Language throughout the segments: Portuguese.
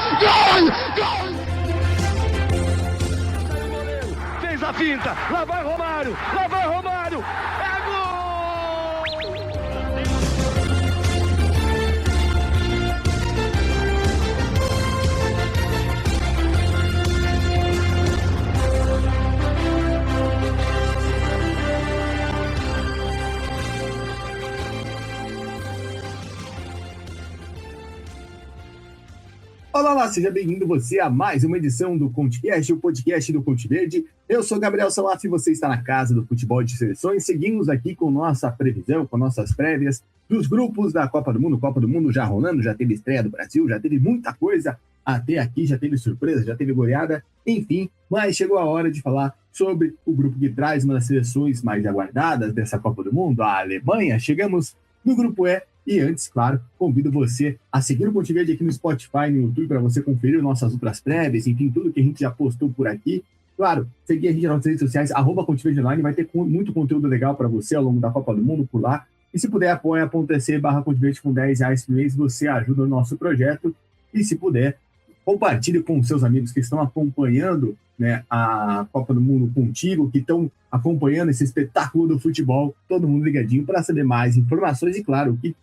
Gol! Fez a finta, lá vai Romário, é gol! Olá, seja bem-vindo você a mais uma edição do ConteCast, o podcast do Conte Verde. Eu sou Gabriel Salaf e você está na casa do futebol de seleções. Seguimos aqui com nossa previsão, com nossas prévias dos grupos da Copa do Mundo. Copa do Mundo já rolando, já teve estreia do Brasil, já teve muita coisa até aqui, já teve surpresa, já teve goleada, enfim. Mas chegou a hora de falar sobre o grupo que traz uma das seleções mais aguardadas dessa Copa do Mundo, a Alemanha. Chegamos no grupo E. E antes, claro, convido você a seguir o Conte Verde aqui no Spotify, no YouTube, para você conferir nossas outras prévias, enfim, tudo que a gente já postou por aqui. Claro, seguir a gente nas redes sociais, @ConteVerdeOnline, vai ter muito conteúdo legal para você ao longo da Copa do Mundo por lá. E se puder, apoia.se/ConteVerde com R$10 por mês, você ajuda o nosso projeto. E se puder, compartilhe com seus amigos que estão acompanhando, né, a Copa do Mundo contigo, que estão acompanhando esse espetáculo do futebol, todo mundo ligadinho para saber mais informações e, claro, o que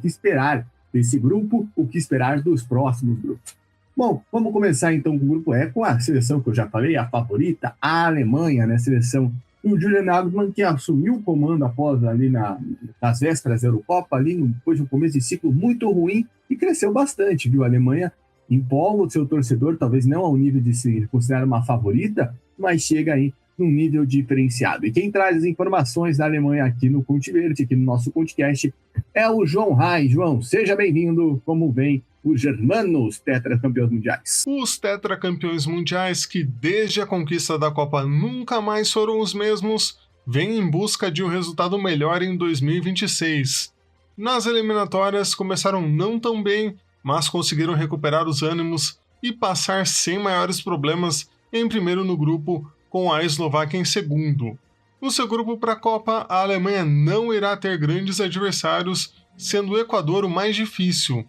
esperar desse grupo, o que esperar dos próximos grupos. Bom, vamos começar então com o grupo E, com a seleção que eu já falei, a favorita, a Alemanha, né? A seleção do Julian Nagelsmann, que assumiu o comando após ali nas vésperas da Eurocopa, ali depois de um começo de ciclo muito ruim, e cresceu bastante, viu? A Alemanha empolga o seu torcedor, talvez não ao nível de se considerar uma favorita, mas chega aí num nível diferenciado. E quem traz as informações da Alemanha aqui no Conte Verde, aqui no nosso podcast, é o João Rai. João, seja bem-vindo. Como vem os germanos tetracampeões mundiais? Os tetracampeões mundiais, que desde a conquista da Copa nunca mais foram os mesmos, vêm em busca de um resultado melhor em 2026. Nas eliminatórias começaram não tão bem, mas conseguiram recuperar os ânimos e passar sem maiores problemas em primeiro no grupo, com a Eslováquia em segundo. No seu grupo para a Copa, a Alemanha não irá ter grandes adversários, sendo o Equador o mais difícil.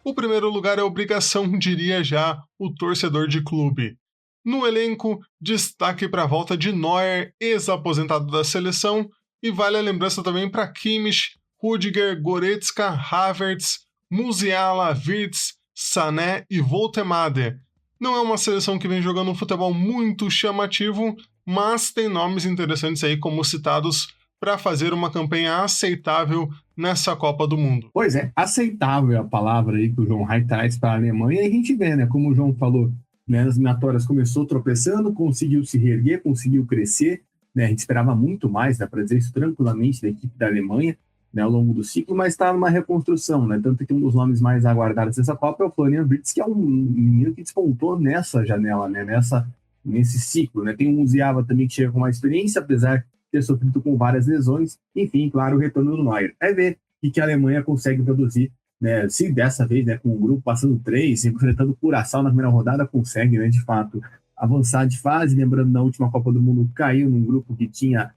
O primeiro lugar é obrigação, diria já o torcedor de clube. No elenco, destaque para a volta de Neuer, ex-aposentado da seleção, e vale a lembrança também para Kimmich, Rüdiger, Goretzka, Havertz, Musiala, Wirtz, Sané e Woltemade. Não é uma seleção que vem jogando um futebol muito chamativo, mas tem nomes interessantes aí como citados para fazer uma campanha aceitável nessa Copa do Mundo. Pois é, aceitável é a palavra aí que o João Rai traz para a Alemanha, e a gente vê, né, como o João falou, né, nas eliminatórias começou tropeçando, conseguiu se reerguer, conseguiu crescer, né, a gente esperava muito mais, dá para dizer isso tranquilamente, da equipe da Alemanha, né, ao longo do ciclo, mas está numa reconstrução, né? Tanto que um dos nomes mais aguardados dessa Copa é o Florian Wirtz, que é um menino que despontou nessa janela, né? Nesse ciclo, né? Tem o Musiala também que chega com mais experiência, apesar de ter sofrido com várias lesões. Enfim, claro, o retorno do Neuer. É ver o que a Alemanha consegue produzir, né? Se dessa vez, né, com o grupo passando 3, enfrentando o Curaçao na primeira rodada, consegue, né, de fato, avançar de fase. Lembrando, na última Copa do Mundo caiu num grupo que tinha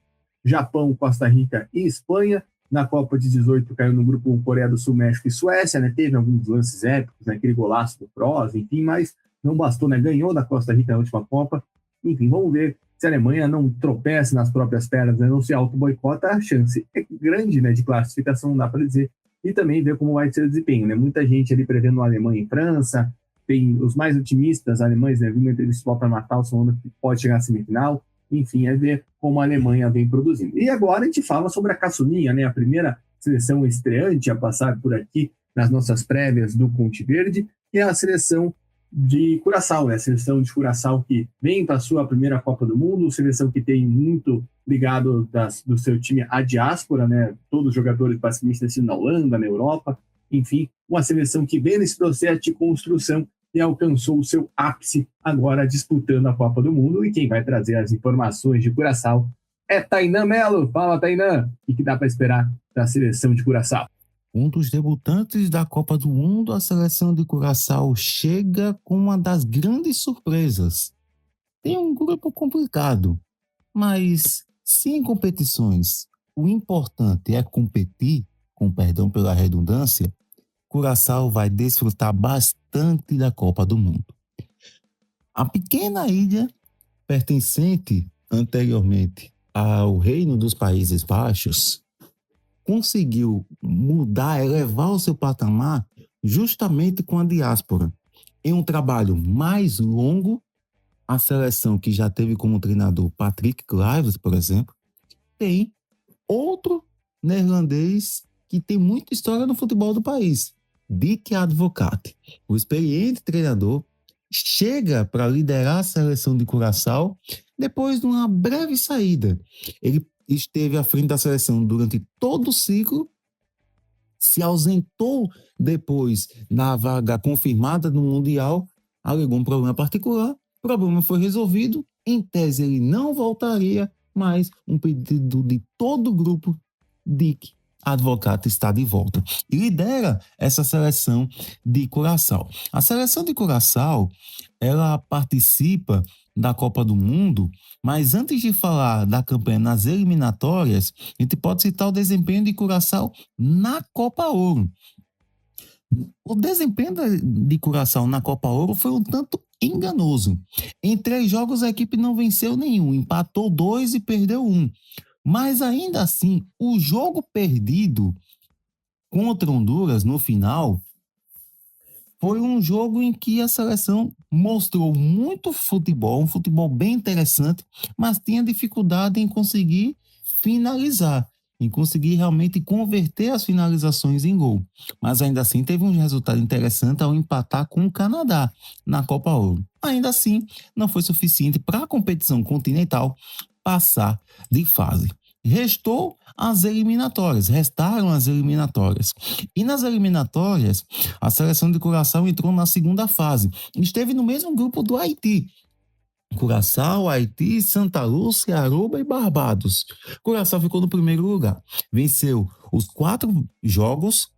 Japão, Costa Rica e Espanha. Na Copa de 18 caiu no grupo com Coreia do Sul, México e Suécia, né? Teve alguns lances épicos, né? Aquele golaço do Kroos, enfim, mas não bastou, né? Ganhou da Costa Rica na última Copa. Enfim, vamos ver se a Alemanha não tropeça nas próprias pernas, né? Não se auto-boicota, a chance é grande, né? De classificação, não dá para dizer. E também ver como vai ser o desempenho, né? Muita gente ali prevendo a Alemanha e França, tem os mais otimistas alemães, né? Vindo entre eles para Natal, falando que pode chegar à semifinal. Enfim, é ver como a Alemanha vem produzindo. E agora a gente fala sobre a caçulinha, né? A primeira seleção estreante a passar por aqui nas nossas prévias do Conte Verde, que é a seleção de Curaçao, né? A seleção de Curaçao que vem para a sua primeira Copa do Mundo, seleção que tem muito ligado do seu time à diáspora, né? Todos os jogadores basicamente nascidos na Holanda, na Europa, enfim, uma seleção que vem nesse processo de construção e alcançou o seu ápice agora disputando a Copa do Mundo. E quem vai trazer as informações de Curaçao é Tainan Melo. Fala, Tainan, o que dá para esperar da seleção de Curaçao? Um dos debutantes da Copa do Mundo, a seleção de Curaçao chega com uma das grandes surpresas. Tem um grupo complicado, mas se em competições o importante é competir, com perdão pela redundância, Curaçao vai desfrutar bastante da Copa do Mundo. A pequena ilha, pertencente anteriormente ao Reino dos Países Baixos, conseguiu mudar, elevar o seu patamar justamente com a diáspora. Em um trabalho mais longo, a seleção que já teve como treinador Patrick Kluivert, por exemplo, tem outro neerlandês que tem muita história no futebol do país, Dick Advocaat. O experiente treinador chega para liderar a seleção de Curaçao depois de uma breve saída. Ele esteve à frente da seleção durante todo o ciclo, se ausentou depois na vaga confirmada no Mundial, alegou um problema particular, o problema foi resolvido, em tese ele não voltaria, mas um pedido de todo o grupo, Dick Advocaat está de volta e lidera essa seleção de Curaçao. A seleção de Curaçao, ela participa da Copa do Mundo, mas antes de falar da campanha nas eliminatórias, a gente pode citar o desempenho de Curaçao na Copa Ouro. O desempenho de Curaçao na Copa Ouro foi um tanto enganoso. Em 3 jogos a equipe não venceu nenhum, empatou 2 e perdeu 1. Mas ainda assim, o jogo perdido contra Honduras no final foi um jogo em que a seleção mostrou muito futebol, um futebol bem interessante, mas tinha dificuldade em conseguir finalizar, em conseguir realmente converter as finalizações em gol. Mas ainda assim teve um resultado interessante ao empatar com o Canadá na Copa Ouro. Ainda assim, não foi suficiente para a competição continental passar de fase. Restaram as eliminatórias. E nas eliminatórias, a seleção de Curaçao entrou na segunda fase. Esteve no mesmo grupo do Haiti. Curaçao, Haiti, Santa Lúcia, Aruba e Barbados. Curaçao ficou no primeiro lugar. Venceu os 4 jogos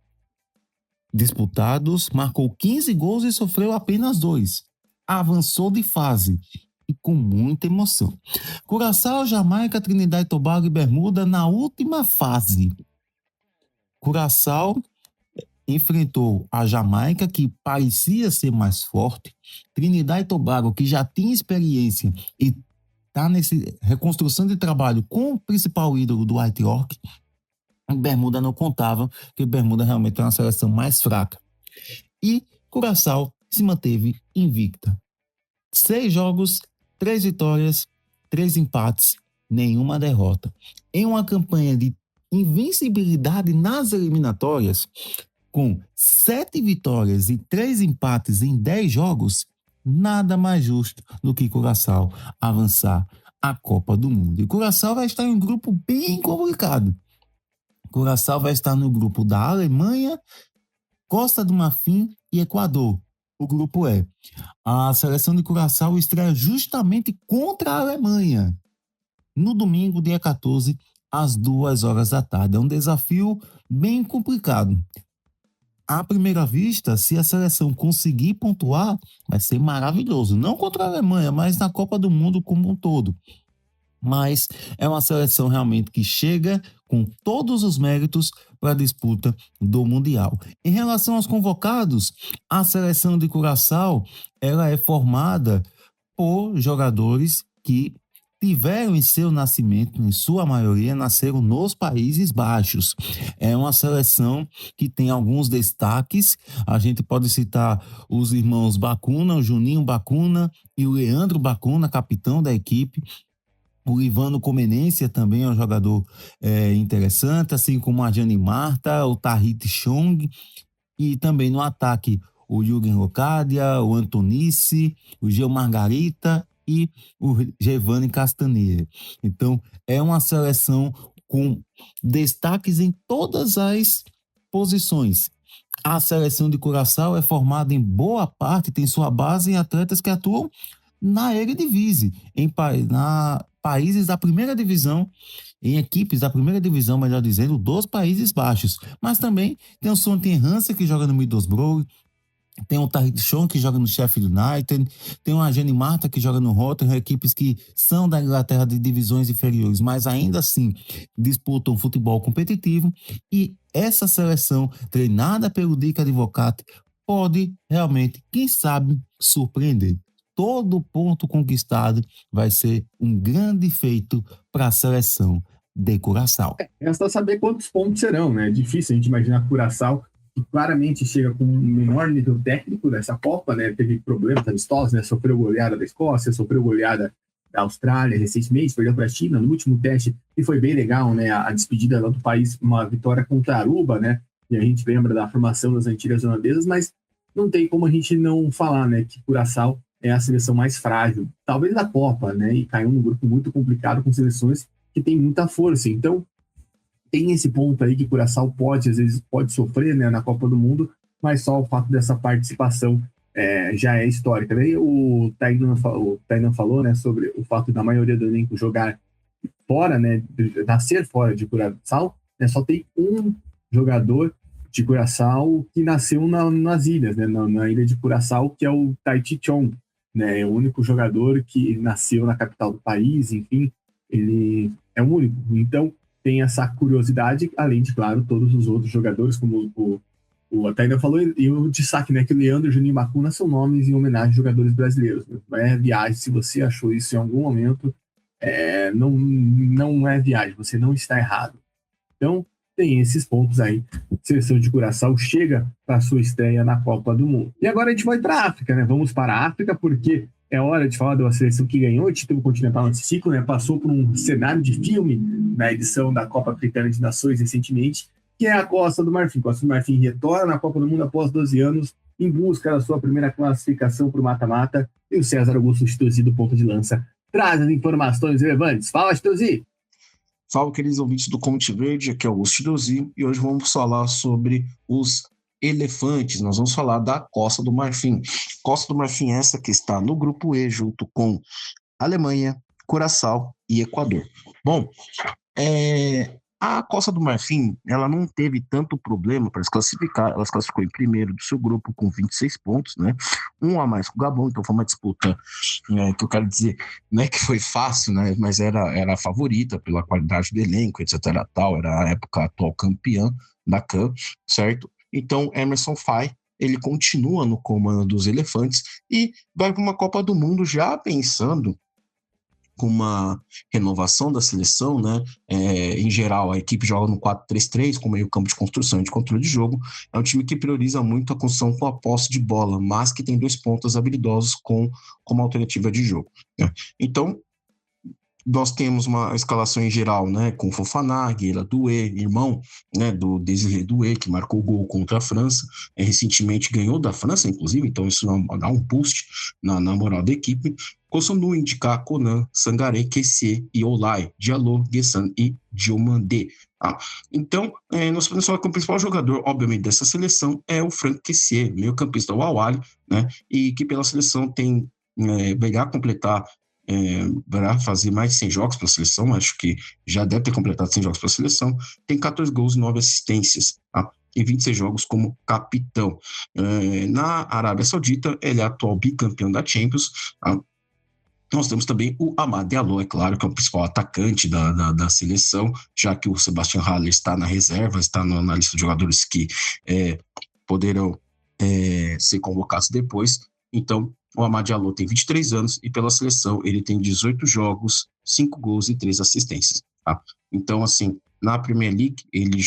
disputados, marcou 15 gols e sofreu apenas 2. Avançou de fase e com muita emoção. Curaçao, Jamaica, Trinidad e Tobago e Bermuda na última fase. Curaçao enfrentou a Jamaica, que parecia ser mais forte, Trinidad e Tobago, que já tinha experiência e está nessa reconstrução de trabalho com o principal ídolo do White Orc. Bermuda não contava, porque Bermuda realmente é uma seleção mais fraca. E Curaçao se manteve invicta. 6 jogos, 3 vitórias, 3 empates, nenhuma derrota. Em uma campanha de invencibilidade nas eliminatórias, com 7 vitórias e 3 empates em 10 jogos, nada mais justo do que Curaçao avançar a Copa do Mundo. E Curaçao vai estar em um grupo bem complicado. Curaçao vai estar no grupo da Alemanha, Costa do Marfim e Equador. O grupo E. A seleção de Curaçao estreia justamente contra a Alemanha, no domingo, dia 14, às 2 da tarde. É um desafio bem complicado. À primeira vista, se a seleção conseguir pontuar, vai ser maravilhoso. Não contra a Alemanha, mas na Copa do Mundo como um todo. Mas é uma seleção realmente que chega com todos os méritos para a disputa do Mundial. Em relação aos convocados, a seleção de Curaçao, ela é formada por jogadores que tiveram em seu nascimento, em sua maioria, nasceram nos Países Baixos. É uma seleção que tem alguns destaques. A gente pode citar os irmãos Bacuna, o Juninho Bacuna e o Leandro Bacuna, capitão da equipe. O Ivano Comenência também é um jogador interessante, assim como a Jane Marta, o Tahiti Chong, e também no ataque o Jürgen Locadia, o Antonice, o Geo Margarita e o Giovanni Castanheira. Então, é uma seleção com destaques em todas as posições. A seleção de Curaçao é formada em boa parte, tem sua base em atletas que atuam na Eredivisie, em países da primeira divisão, em equipes da primeira divisão, melhor dizendo, dos Países Baixos. Mas também tem o Sonten Hansen, que joga no Middlesbrough, Tem o Tahith Chong, que joga no Sheffield United, tem o Jenny Marta, que joga no Rotherham, equipes que são da Inglaterra de divisões inferiores, mas ainda assim disputam futebol competitivo, e essa seleção, treinada pelo Dick Advocaat, pode realmente, quem sabe, surpreender. Todo ponto conquistado vai ser um grande feito para a seleção de Curaçao. Resta saber quantos pontos serão, né? É difícil a gente imaginar Curaçao, que claramente chega com um menor nível técnico dessa Copa, né? Teve problemas amistosos, né? Sofreu goleada da Escócia, sofreu goleada da Austrália recentemente, perdeu para a China no último teste, e foi bem legal, né? A despedida lá do país, uma vitória contra a Aruba, né? E a gente lembra da formação das Antilhas Holandesas, mas não tem como a gente não falar, né? Que Curaçao é a seleção mais frágil, talvez da Copa, né? E caiu num grupo muito complicado com seleções que tem muita força. Então, tem esse ponto aí que Curaçao às vezes pode sofrer, né, na Copa do Mundo, mas só o fato dessa participação já é histórica. Daí o Tainan falou, né, sobre o fato da maioria do elenco jogar fora, né, nascer fora de Curaçao, né, só tem um jogador de Curaçao que nasceu nas ilhas, né, na ilha de Curaçao, que é o Tahith Chong, né, é o único jogador que nasceu na capital do país, enfim, ele é o único. Então, tem essa curiosidade, além de, claro, todos os outros jogadores, como o Ataína falou, e o destaque, né, que o Leandro e o Juninho Bacuna são nomes em homenagem a jogadores brasileiros. Não é viagem, se você achou isso em algum momento, não é viagem, você não está errado. Então, tem esses pontos aí. A seleção de Curaçao chega para a sua estreia na Copa do Mundo. E agora a gente vai para a África, né? Vamos para a África, porque é hora de falar de uma seleção que ganhou o título continental nesse ciclo, né? Passou por um cenário de filme na edição da Copa Africana de Nações recentemente, que é a Costa do Marfim. Costa do Marfim retorna na Copa do Mundo após 12 anos, em busca da sua primeira classificação para o mata-mata, e o César Augusto Chitosi, do ponto de lança, traz as informações relevantes. Fala, Chitosi! Fala, queridos ouvintes do Conte Verde, aqui é Augusto Chitosi, e hoje vamos falar sobre os elefantes. Nós vamos falar da Costa do Marfim. Costa do Marfim é essa que está no grupo E, junto com Alemanha, Curaçao e Equador. Bom, a Costa do Marfim, ela não teve tanto problema para se classificar. Ela se classificou em primeiro do seu grupo com 26 pontos, né? Um a mais que o Gabão, então foi uma disputa que eu quero dizer, não é que foi fácil, né? Mas era a favorita pela qualidade do elenco, etc. Tal, era a época atual campeã da CAN, certo? Então, Emerson Faé, ele continua no comando dos elefantes e vai para uma Copa do Mundo já pensando com uma renovação da seleção, né? Em geral, a equipe joga no 4-3-3, com meio campo de construção e de controle de jogo. É um time que prioriza muito a construção com a posse de bola, mas que tem 2 pontas habilidosos como alternativa de jogo, né? Então, nós temos uma escalação em geral, né, com Fofana, Gueira Doué, irmão, né, do Désiré Doué, que marcou o gol contra a França, recentemente ganhou da França, inclusive, então isso dá um boost na moral da equipe. Kossonu, Ndika, Conan, Sangaré, Kessié e Olai, Diallo, Guessan e Diomandé. Então, nós podemos falar que o principal jogador, obviamente, dessa seleção é o Franck Kessié, meio-campista do Al-Ahly, né, e que pela seleção tem vai completar, para fazer mais de 100 jogos para a seleção, acho que já deve ter completado 100 jogos para a seleção, tem 14 gols e 9 assistências, e 26 jogos como capitão. Na Arábia Saudita, ele é atual bicampeão da Champions. Nós temos também o Amad Diallo, é claro, que é o principal atacante da seleção, já que o Sebastian Haller está na reserva, está na lista de jogadores que poderão ser convocados depois. Então, o Amad Diallo tem 23 anos e pela seleção ele tem 18 jogos, 5 gols e 3 assistências. Então, assim, na Premier League ele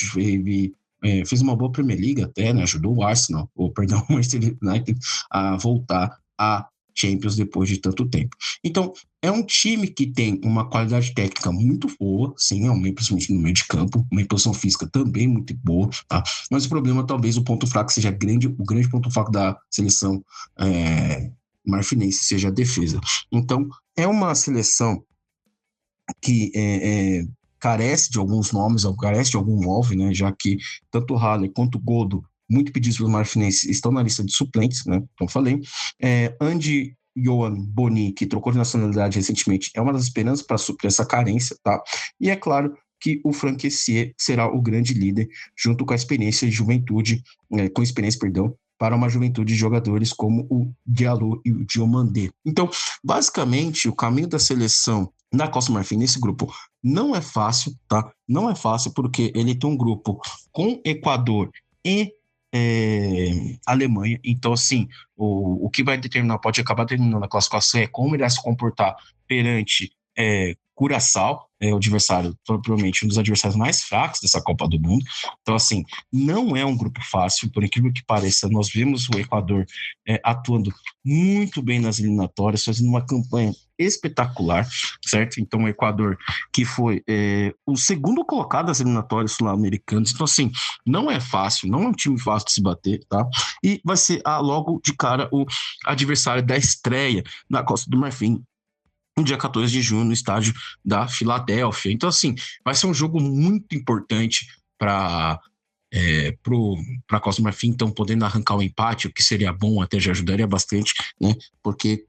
fez uma boa Premier League até, né? Ajudou o Arsenal, o Manchester United a voltar a Champions depois de tanto tempo. Então, é um time que tem uma qualidade técnica muito boa, sim, principalmente no meio de campo, uma imposição física também muito boa, mas o problema, talvez, o ponto fraco seja o grande ponto fraco da seleção marfinense, seja a defesa. Então, é uma seleção que carece de alguns nomes, carece de algum 9, né, já que tanto o Haller quanto o Godo, muito pedidos pelos marfinenses, estão na lista de suplentes, né, como falei. Andy Johan Boni, que trocou de nacionalidade recentemente, é uma das esperanças para suprir essa carência, tá? E é claro que o Franck Kessié será o grande líder, junto com a experiência de juventude, para uma juventude de jogadores como o Diallo e o Diomandé. Então, basicamente, o caminho da seleção da Costa do Marfim nesse grupo não é fácil, tá? Não é fácil porque ele tem um grupo com Equador e Alemanha. Então, assim, o que vai determinar, pode acabar determinando a classificação é como ele vai se comportar perante Curaçao, o adversário, provavelmente um dos adversários mais fracos dessa Copa do Mundo. Então, assim, não é um grupo fácil, por incrível que pareça. Nós vemos o Equador atuando muito bem nas eliminatórias, fazendo uma campanha espetacular, certo? Então, o Equador, que foi o segundo colocado das eliminatórias sul-americanas. Então, assim, não é fácil, não é um time fácil de se bater, tá? E vai ser logo de cara o adversário da estreia na Costa do Marfim, no dia 14 de junho, no estádio da Filadélfia. Então, assim, vai ser um jogo muito importante para a Costa do Marfim, então, podendo arrancar o empate, o que seria bom, até já ajudaria bastante, né? Porque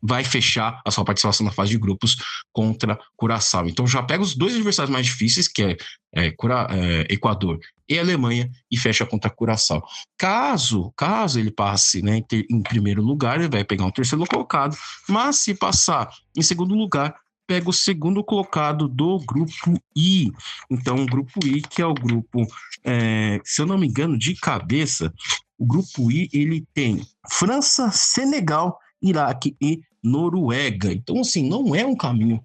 vai fechar a sua participação na fase de grupos contra Curaçao. Então, já pega os dois adversários mais difíceis, que é Equador e Alemanha, e fecha contra Curaçao. Caso ele passe, né, em primeiro lugar, ele vai pegar um terceiro colocado, mas se passar em segundo lugar, pega o segundo colocado do grupo I. Então, o grupo I, que é o grupo, se eu não me engano, de cabeça, o grupo I, ele tem França, Senegal, Iraque e Noruega. Então, assim, não é um caminho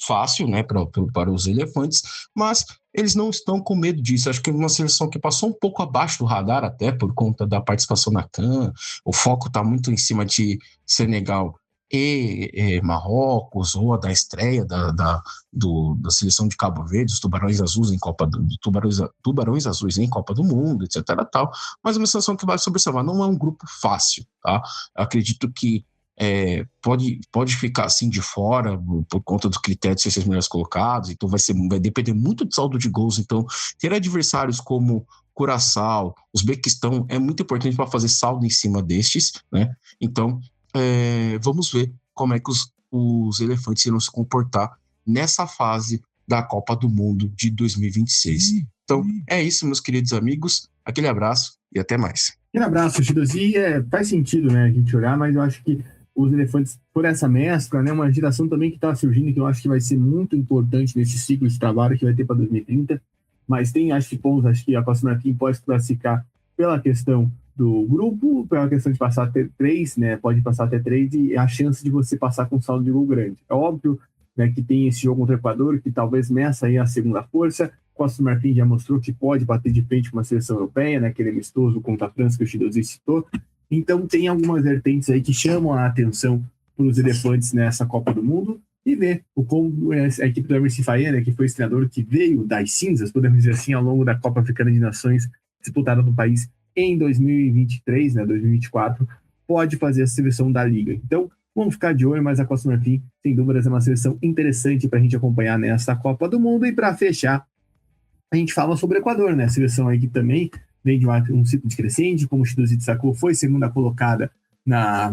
fácil, né, para os elefantes, mas eles não estão com medo disso. Acho que é uma seleção que passou um pouco abaixo do radar, até por conta da participação na CAN. O foco está muito em cima de Senegal e Marrocos, ou da estreia da seleção de Cabo Verde, os Tubarões Azuis em Tubarões Azuis em Copa do Mundo, etc. Tal. Mas é uma seleção que vale se observar, não é um grupo fácil, tá? Eu acredito que pode ficar assim de fora por conta dos critérios de ser os melhores colocados, então vai depender muito do saldo de gols. Então, ter adversários como Curaçao, Uzbequistão é muito importante para fazer saldo em cima destes, né? Então, vamos ver como é que os elefantes irão se comportar nessa fase da Copa do Mundo de 2026. Então, é isso, meus queridos amigos. Aquele abraço e até mais. Aquele abraço, Chidozi. Faz sentido, né, a gente olhar, mas eu acho que os elefantes, por essa mescla, né, uma geração também que está surgindo, que eu acho que vai ser muito importante nesse ciclo de trabalho que vai ter para 2030, mas tem, acho que a Costa do Marfim pode classificar pela questão do grupo, pela questão de passar até 3, né, pode passar até 3 e a chance de você passar com saldo de gol grande. É óbvio, né, que tem esse jogo contra o Equador, que talvez meça aí a segunda força. Costa do Marfim já mostrou que pode bater de frente com uma seleção europeia, né, aquele amistoso contra a França que o Chidozi citou. Então tem algumas vertentes aí que chamam a atenção para os elefantes nessa Copa do Mundo e ver como a equipe do Emerson Faé, né, que foi esse treinador que veio das cinzas, podemos dizer assim, ao longo da Copa Africana de Nações disputada no país em 2023, né, 2024, pode fazer a seleção da Liga. Então, vamos ficar de olho, mas a Costa do Marfim, sem dúvidas, é uma seleção interessante para a gente acompanhar nessa Copa do Mundo. E para fechar, a gente fala sobre o Equador, né, a seleção aí que também vem de um ciclo de crescente, como o Chidozi sacou, foi segunda colocada nas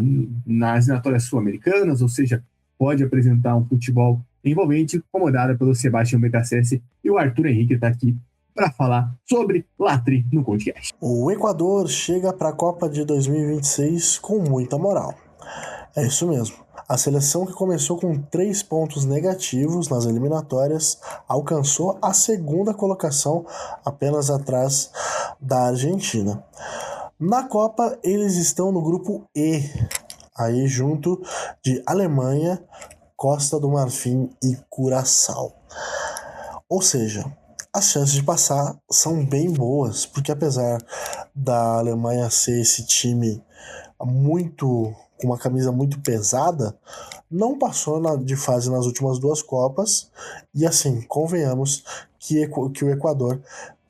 eliminatórias sul-americanas, ou seja, pode apresentar um futebol envolvente, comandada pelo Sebastião BKSS, e o Arthur Henrique está aqui para falar sobre Latri no podcast. O Equador chega para a Copa de 2026 com muita moral. É isso mesmo. A seleção que começou com 3 pontos negativos nas eliminatórias alcançou a segunda colocação, apenas atrás da Argentina. Na Copa, eles estão no grupo E, aí junto de Alemanha, Costa do Marfim e Curaçao. Ou seja, as chances de passar são bem boas, porque apesar da Alemanha ser esse time com uma camisa muito pesada, não passou de fase nas últimas 2 Copas, e assim, convenhamos que o Equador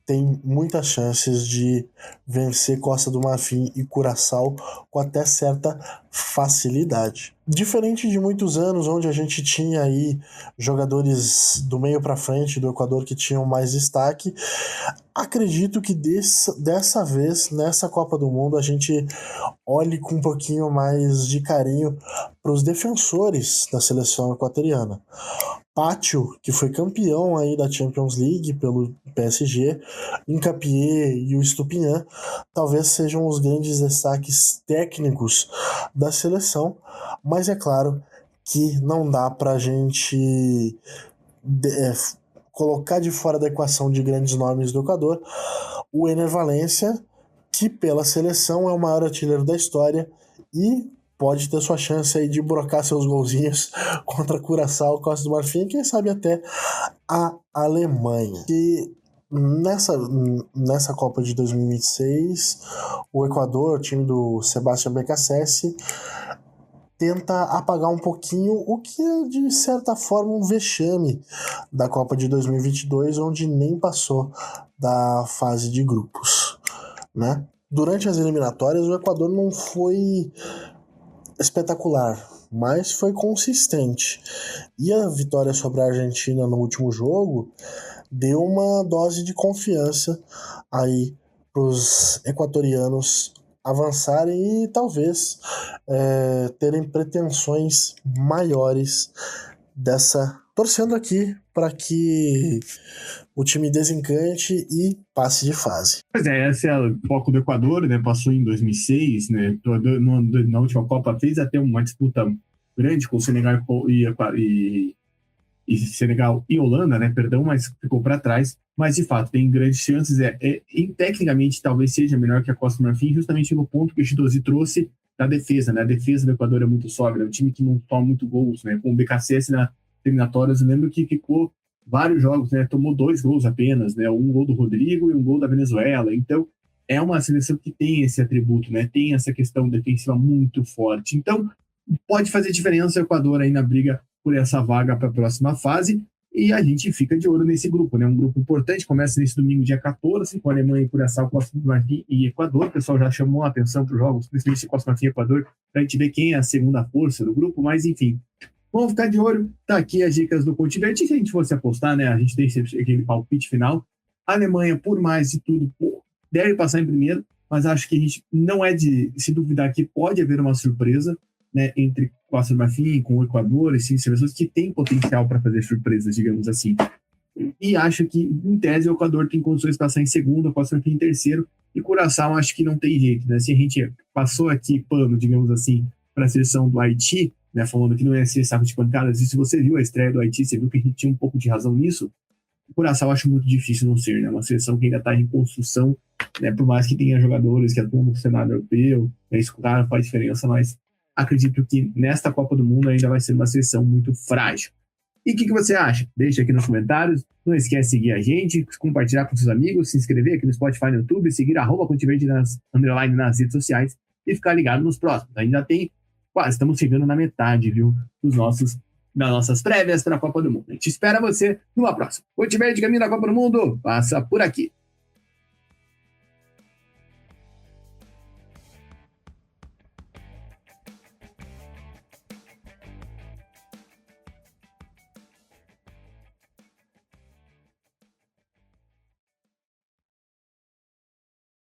tem muitas chances de vencer Costa do Marfim e Curaçao com até certa facilidade. Diferente de muitos anos onde a gente tinha aí jogadores do meio para frente do Equador que tinham mais destaque, acredito que dessa vez, nessa Copa do Mundo, a gente olhe com um pouquinho mais de carinho para os defensores da seleção equatoriana. Pátio, que foi campeão aí da Champions League pelo PSG, Hincapié e o Estupinhan, talvez sejam os grandes destaques técnicos da seleção, mas é claro que não dá pra gente colocar de fora da equação de grandes nomes do Equador o Ener Valencia, que pela seleção é o maior artilheiro da história e pode ter sua chance aí de brocar seus golzinhos contra Curaçao, Costa do Marfim e quem sabe até a Alemanha. E nessa Copa de 2026, o Equador, o time do Sebastián Beccacece, tenta apagar um pouquinho o que é, de certa forma, um vexame da Copa de 2022, onde nem passou da fase de grupos, né? Durante as eliminatórias, o Equador não foi espetacular, mas foi consistente. E a vitória sobre a Argentina no último jogo deu uma dose de confiança aí para os equatorianos avançarem e talvez terem pretensões maiores torcendo aqui para que o time desencante e passe de fase. Pois é, esse é o foco do Equador, né? Passou em 2006, né? Na última Copa fez até uma disputa grande com o Senegal e Senegal e Holanda, né? Perdão, mas ficou para trás. Mas, de fato, tem grandes chances. Tecnicamente, talvez seja melhor que a Costa do Marfim, justamente no ponto que o Chidozi trouxe da defesa, né? A defesa do Equador é muito sólida, é um time que não toma muito gols, né? Com o BKSS na eliminatórias, eu lembro que ficou vários jogos, né? Tomou 2 gols apenas, né? Um gol do Rodrigo e um gol da Venezuela. Então, é uma seleção que tem esse atributo, né? Tem essa questão defensiva muito forte. Então, pode fazer diferença o Equador aí na briga por essa vaga para a próxima fase. E a gente fica de olho nesse grupo, né? Um grupo importante, começa nesse domingo, dia 14, com a Alemanha, Curaçao, Costa do Marfim e Equador. O pessoal já chamou a atenção para os jogos, principalmente Costa do Marfim e Equador, para a gente ver quem é a segunda força do grupo, mas enfim. Vamos ficar de olho, tá aqui as dicas do Continverde. Se a gente fosse apostar, né? A gente tem aquele palpite final. A Alemanha, por mais de tudo, deve passar em primeiro, mas acho que a gente não é de se duvidar que pode haver uma surpresa, né, entre Costa do Marfim com o Equador, e sim, seleções que têm potencial para fazer surpresas, digamos assim. E acho que, em tese, o Equador tem condições de passar em segundo, a Costa do Marfim em terceiro, e Curaçao acho que não tem jeito, né? Se a gente passou aqui pano, digamos assim, para a seleção do Haiti, né, falando que não ia ser saco de pancadas, e se você viu a estreia do Haiti, você viu que a gente tinha um pouco de razão nisso, o Curaçao acho muito difícil não ser, né? Uma seleção que ainda está em construção, né? Por mais que tenha jogadores que atuam no cenário europeu, né? Isso, claro, faz diferença, mas acredito que nesta Copa do Mundo ainda vai ser uma seleção muito frágil. E o que você acha? Deixa aqui nos comentários. Não esquece de seguir a gente, compartilhar com seus amigos, se inscrever aqui no Spotify, no YouTube, seguir @Continverde nas redes sociais e ficar ligado nos próximos. Ainda tem quase, estamos chegando na metade, viu, das nossas prévias para a Copa do Mundo. A gente espera você numa próxima. Continverde, caminho da Copa do Mundo, passa por aqui.